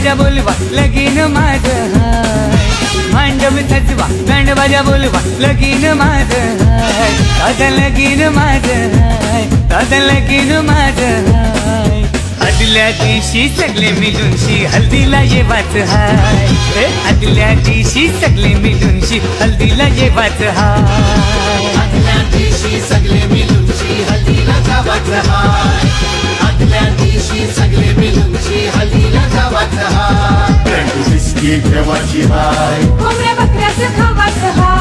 बाजा बोलवा लगीन माझं हाय, मांडव सजवा बँड बाजा बोलवा लगीन माझं हाय, दादा लगीन माझं हाय, दादा लगीन माझं हाय. आदल्या दिवशी सगळे मिळूनशी हल्दीला येवाच हाय, आदल्या दिवशी सगळे मिळूनशी हल्दीला येवाच हाय. आदल्या दिवशी सगळे मिळूनशी हल्दीला जावाचं हाय, आदल्या दिवशी सगळे मिळूनशी हल्दीला जावाचं हाय. विस्की ठेवाची हाय, कोंबड्या बकऱ्याचं खावाचं हाय.